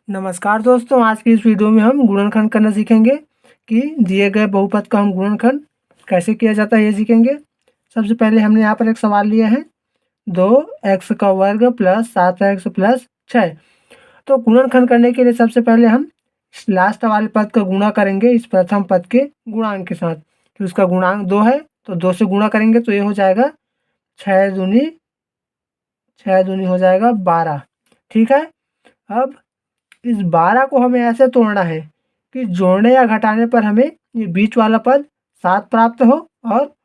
नमस्कार दोस्तों, आज की इस वीडियो में हम गुणनखंड करना सीखेंगे कि दिए गए बहुपद का हम गुणनखंड कैसे किया जाता है, ये सीखेंगे। सबसे पहले हमने यहाँ पर एक सवाल लिया है 2x का वर्ग प्लस 7x प्लस 6। तो गुणनखंड करने के लिए सबसे पहले हम इस लास्ट वाले पद का गुणा करेंगे इस प्रथम पद के गुणांक के साथ। तो इसका गुणांक 2 है, तो 2 से गुणा करेंगे तो ये हो जाएगा 6 दूनी हो जाएगा 12। ठीक है। अब इस 12 को हमें ऐसे तोड़ना है कि जोड़ने या घटाने पर हमें ये बीच वाला पद 7 प्राप्त हो और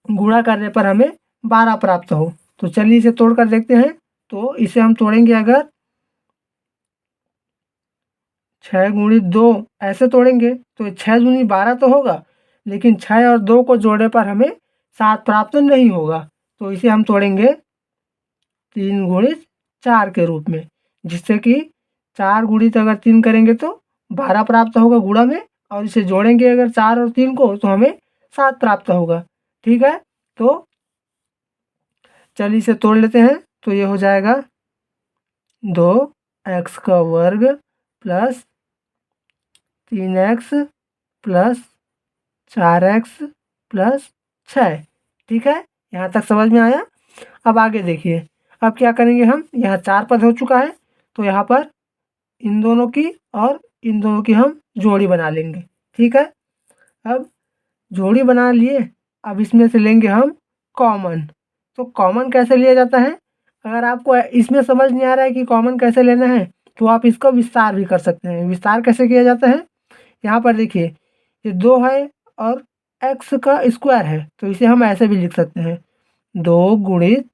गुणा करने पर हमें 12 प्राप्त हो। तो चलिए इसे तोड़ कर देखते हैं। तो इसे हम तोड़ेंगे, अगर 6 गुणित 2 ऐसे तोड़ेंगे तो 6 दूनी 12 तो होगा, लेकिन 6 और 2 को जोड़ने पर हमें 7 प्राप्त नहीं होगा। तो इसे हम तोड़ेंगे 3 गुणित 4 के रूप में, जिससे कि 4 गुणित अगर 3 करेंगे तो 12 प्राप्त होगा गुणा में, और इसे जोड़ेंगे अगर 4 और 3 को तो हमें 7 प्राप्त होगा। ठीक है। तो चलिए इसे तोड़ लेते हैं। तो ये हो जाएगा 2x का वर्ग plus 3x plus 4x plus 6। ठीक है, यहाँ तक समझ में आया। अब आगे देखिए, अब क्या करेंगे हम, यहाँ 4 पद हो चुका है तो यहाँ पर इन दोनों की और इन दोनों की हम जोड़ी बना लेंगे। ठीक है। अब जोड़ी बना लिए, अब इसमें से लेंगे हम कॉमन। तो कॉमन कैसे लिया जाता है, अगर आपको इसमें समझ नहीं आ रहा है कि कॉमन कैसे लेना है तो आप इसका विस्तार भी कर सकते हैं। विस्तार कैसे किया जाता है, यहाँ पर देखिए ये 2 है और x का स्क्वायर है, तो इसे हम ऐसे भी लिख सकते हैं 2 गुणित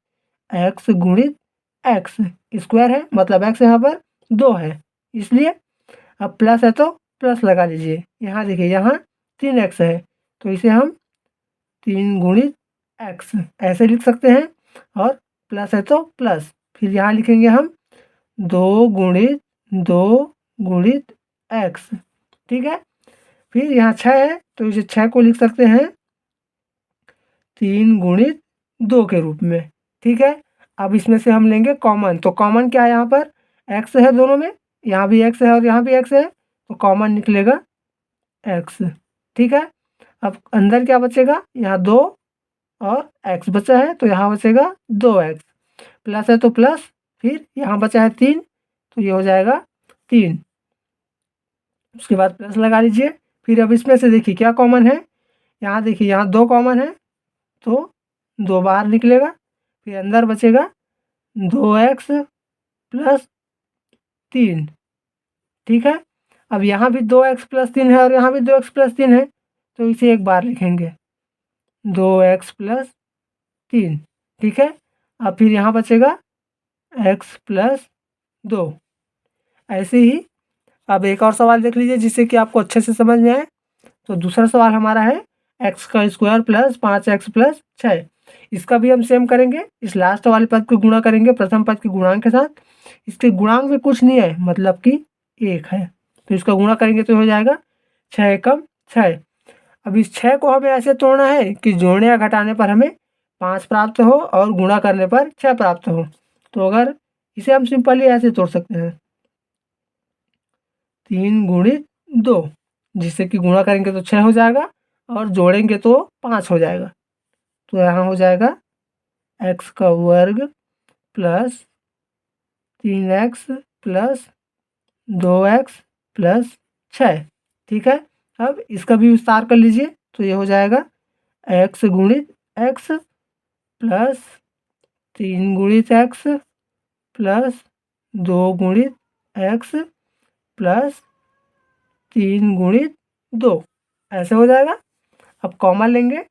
x गुणित x। स्क्वायर है मतलब x यहाँ पर 2 है, इसलिए अब प्लस है तो प्लस लगा लीजिए। यहाँ देखिए यहाँ 3x है तो इसे हम 3 गुणित x ऐसे लिख सकते हैं, और प्लस है तो प्लस, फिर यहाँ लिखेंगे हम 2 गुणित 2 गुणित x। ठीक है। फिर यहाँ 6 है तो इसे 6 को लिख सकते हैं 3 गुणित 2 के रूप में। ठीक है। अब इसमें से हम लेंगे कॉमन। तो कॉमन क्या है, यहाँ पर x है दोनों में, यहाँ भी x है और यहाँ भी x है, तो कॉमन निकलेगा x। ठीक है। अब अंदर क्या बचेगा, यहाँ 2 और x बचा है तो यहाँ बचेगा 2x। प्लस है तो प्लस, फिर यहाँ बचा है 3 तो ये हो जाएगा 3। उसके बाद प्लस लगा लीजिए। फिर अब इसमें से देखिए क्या कॉमन है, यहाँ देखिए यहाँ 2 कॉमन है तो 2 बाहर निकलेगा, फिर अंदर बचेगा 2x प्लस 3। ठीक है। अब यहाँ भी 2x प्लस 3 है और यहाँ भी 2x प्लस 3 है, तो इसे एक बार लिखेंगे 2x प्लस 3। ठीक है। अब फिर यहाँ बचेगा x प्लस 2। ऐसे ही अब एक और सवाल देख लीजिए जिससे कि आपको अच्छे से समझ में आए। तो दूसरा सवाल हमारा है x का स्क्वायर प्लस 5x प्लस 6। इसका भी हम सेम करेंगे, इस लास्ट वाले पद को गुणा करेंगे प्रथम पद के गुणांक के साथ। इसके गुणांक में कुछ नहीं है, मतलब कि 1 है, तो इसका गुणा करेंगे तो हो जाएगा 6 एकम 6। अब इस 6 को हमें ऐसे तोड़ना है कि जोड़ने या घटाने पर हमें 5 प्राप्त हो और गुणा करने पर 6 प्राप्त हो। तो अगर इसे हम सिंपली ऐसे तोड़ सकते हैं 3 गुणित 2, जिससे कि गुणा करेंगे तो 6 हो जाएगा और जोड़ेंगे तो 5 हो जाएगा। तो यहाँ हो जाएगा x का वर्ग plus 3x plus 2x plus 6। ठीक है। अब इसका भी विस्तार कर लीजिए तो ये हो जाएगा x गुणित x प्लस 3 गुणित x प्लस 2 गुणित x प्लस 3 गुणित 2, ऐसे हो जाएगा। अब कॉमन लेंगे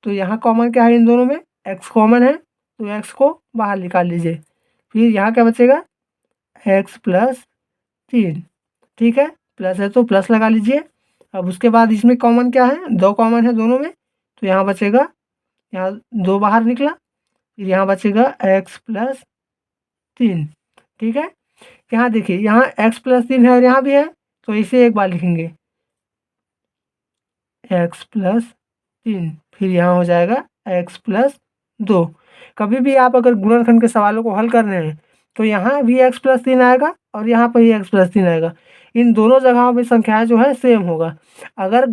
तो यहाँ कॉमन क्या है, इन दोनों में x कॉमन है तो x को बाहर निकाल लीजिए। फिर यहाँ क्या बचेगा x प्लस 3। ठीक है, प्लस है तो प्लस लगा लीजिए। अब उसके बाद इसमें कॉमन क्या है, 2 कॉमन है दोनों में, तो यहाँ बचेगा, यहाँ 2 बाहर निकला, फिर यहाँ बचेगा x प्लस 3। ठीक है। यहाँ देखिए यहाँ x प्लस 3 है और यहाँ भी है, तो इसे एक बार लिखेंगे x प्लस 3, फिर यहाँ हो जाएगा x प्लस 2। कभी भी आप अगर गुणनखंड के सवालों को हल कर रहे हैं तो यहाँ भी x प्लस 3 आएगा और यहाँ पर ही x+3 आएगा। इन दोनों जगहों पे संख्याएँ जो है सेम होगा। अगर